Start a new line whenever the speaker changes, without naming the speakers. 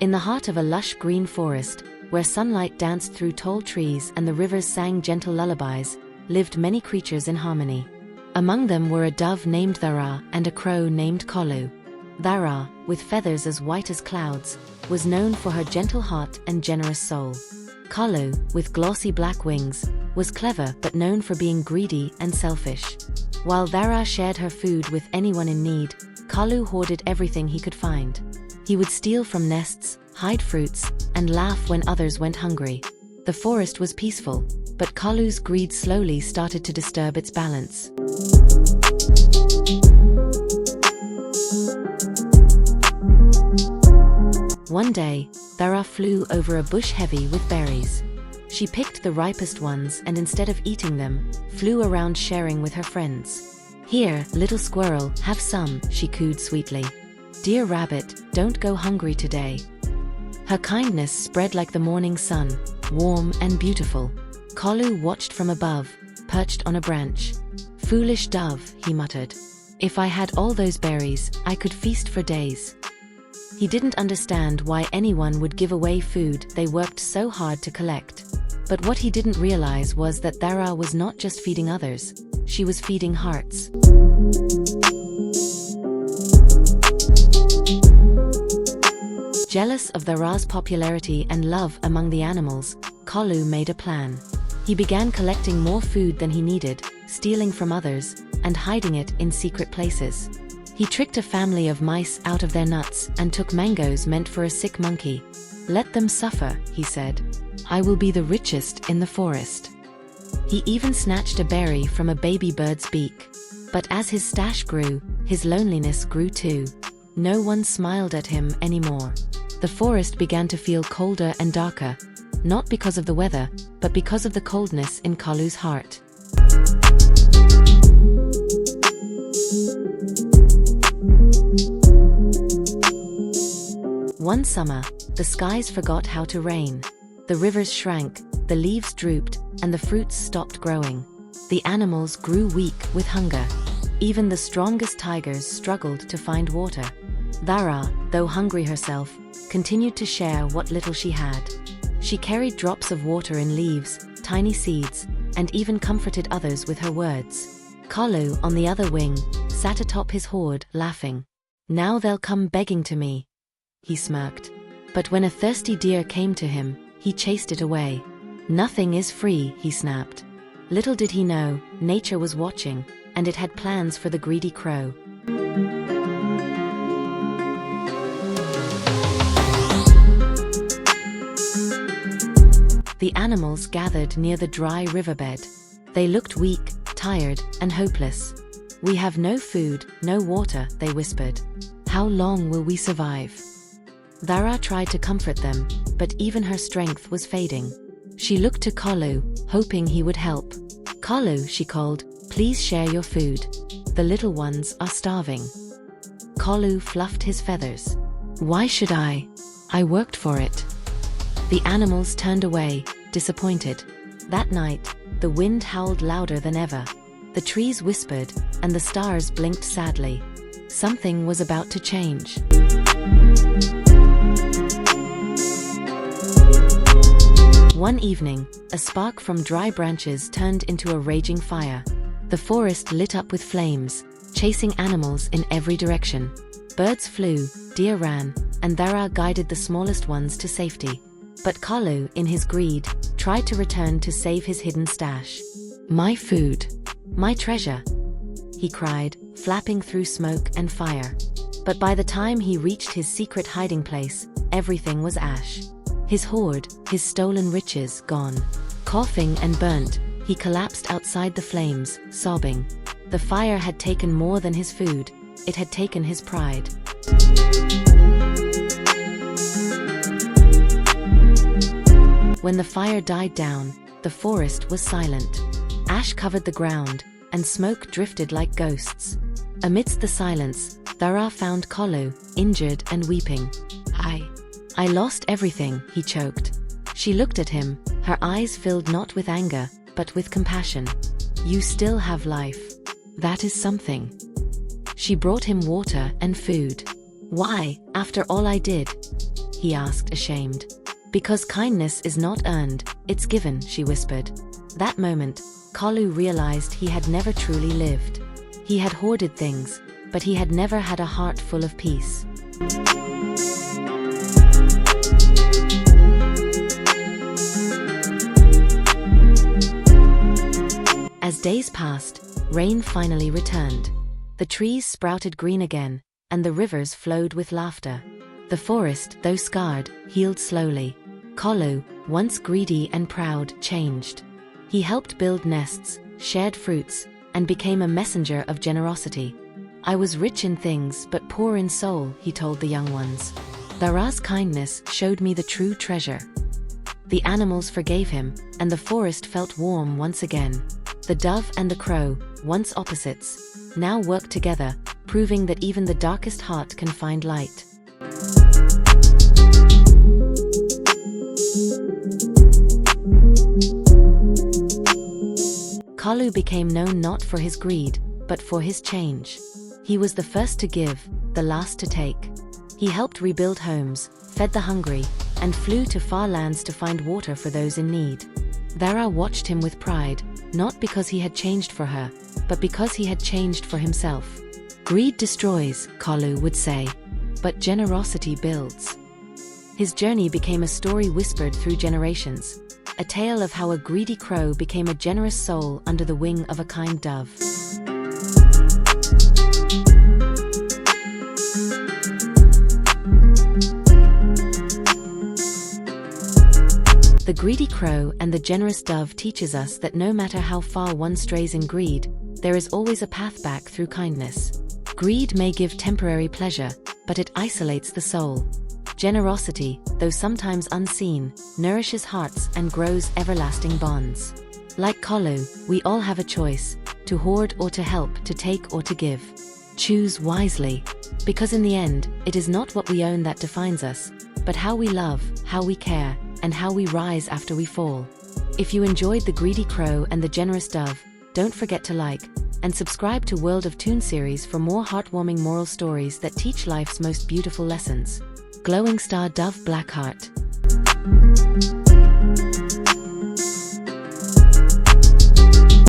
In the heart of a lush green forest, where sunlight danced through tall trees and the rivers sang gentle lullabies, lived many creatures in harmony. Among them were a dove named Thara and a crow named Kolu. Thara, with feathers as white as clouds, was known for her gentle heart and generous soul. Kolu, with glossy black wings, was clever but known for being greedy and selfish. While Thara shared her food with anyone in need, Kolu hoarded everything he could find. He would steal from nests, hide fruits, and laugh when others went hungry. The forest was peaceful, but Kolu's greed slowly started to disturb its balance. One day, Thara flew over a bush heavy with berries. She picked the ripest ones and instead of eating them, flew around sharing with her friends. "Here, little squirrel, have some," she cooed sweetly. "Dear rabbit, don't go hungry today." Her kindness spread like the morning sun, warm and beautiful. Kolu watched from above, perched on a branch. "Foolish dove," he muttered. "If I had all those berries, I could feast for days." He didn't understand why anyone would give away food they worked so hard to collect. But what he didn't realize was that Thara was not just feeding others, she was feeding hearts. Jealous of Thara's popularity and love among the animals, Kolu made a plan. He began collecting more food than he needed, stealing from others, and hiding it in secret places. He tricked a family of mice out of their nuts and took mangoes meant for a sick monkey. "Let them suffer," he said. "I will be the richest in the forest." He even snatched a berry from a baby bird's beak. But as his stash grew, his loneliness grew too. No one smiled at him anymore. The forest began to feel colder and darker, not because of the weather, but because of the coldness in Kolu's heart. One summer, the skies forgot how to rain. The rivers shrank, the leaves drooped, and the fruits stopped growing. The animals grew weak with hunger. Even the strongest tigers struggled to find water. Thara, though hungry herself, continued to share what little she had. She carried drops of water in leaves, tiny seeds, and even comforted others with her words. Kolu, on the other wing, sat atop his hoard, laughing. "Now they'll come begging to me," he smirked. But when a thirsty deer came to him, he chased it away. "Nothing is free," he snapped. Little did he know, nature was watching, and it had plans for the greedy crow. The animals gathered near the dry riverbed. They looked weak, tired, and hopeless. "We have no food, no water," they whispered. "How long will we survive?" Thara tried to comfort them, but even her strength was fading. She looked to Kolu, hoping he would help. "Kolu," she called, "please share your food. The little ones are starving." Kolu fluffed his feathers. "Why should I? I worked for it." The animals turned away, disappointed. That night, the wind howled louder than ever. The trees whispered, and the stars blinked sadly. Something was about to change. One evening, a spark from dry branches turned into a raging fire. The forest lit up with flames, chasing animals in every direction. Birds flew, deer ran, and Thara guided the smallest ones to safety. But Kolu, in his greed, tried to return to save his hidden stash. "My food, my treasure," he cried, flapping through smoke and fire. But by the time he reached his secret hiding place, everything was ash. His hoard, his stolen riches, gone. Coughing and burnt, he collapsed outside the flames, sobbing. The fire had taken more than his food, it had taken his pride. When the fire died down, the forest was silent. Ash covered the ground, and smoke drifted like ghosts. Amidst the silence, Thara found Kolu, injured and weeping. I lost everything," he choked. She looked at him, her eyes filled not with anger, but with compassion. "You still have life. That is something." She brought him water and food. "Why, after all I did?" he asked, ashamed. Because kindness is not earned, it's given, she whispered. That moment, Kalu realized he had never truly lived. He had hoarded things, but he had never had a heart full of peace. As days passed, rain finally returned. The trees sprouted green again, and the rivers flowed with laughter. The forest, though scarred, healed slowly. Kalu, once greedy and proud, changed. He helped build nests, shared fruits, and became a messenger of generosity. I was rich in things but poor in soul, he told the young ones. Dara's kindness showed me the true treasure. The animals forgave him, and the forest felt warm once again. The dove and the crow, once opposites, now work together, proving that even the darkest heart can find light. Kalu became known not for his greed, but for his change. He was the first to give, the last to take. He helped rebuild homes, fed the hungry, and flew to far lands to find water for those in need. Dara watched him with pride, not because he had changed for her, but because he had changed for himself. Greed destroys, Kalu would say, but generosity builds. His journey became a story whispered through generations, a tale of how a greedy crow became a generous soul under the wing of a kind dove. The greedy crow and the generous dove teaches us that no matter how far one strays in greed, there is always a path back through kindness. Greed may give temporary pleasure, but it isolates the soul. Generosity, though sometimes unseen, nourishes hearts and grows everlasting bonds. Like Kalu, we all have a choice, to hoard or to help, to take or to give. Choose wisely, because in the end, it is not what we own that defines us, but how we love, how we care, and how we rise after we fall. If you enjoyed The Greedy Crow and The Generous Dove, don't forget to like and subscribe to World of ToonSeries for more heartwarming moral stories that teach life's most beautiful lessons. Glowing Star Dove Blackheart.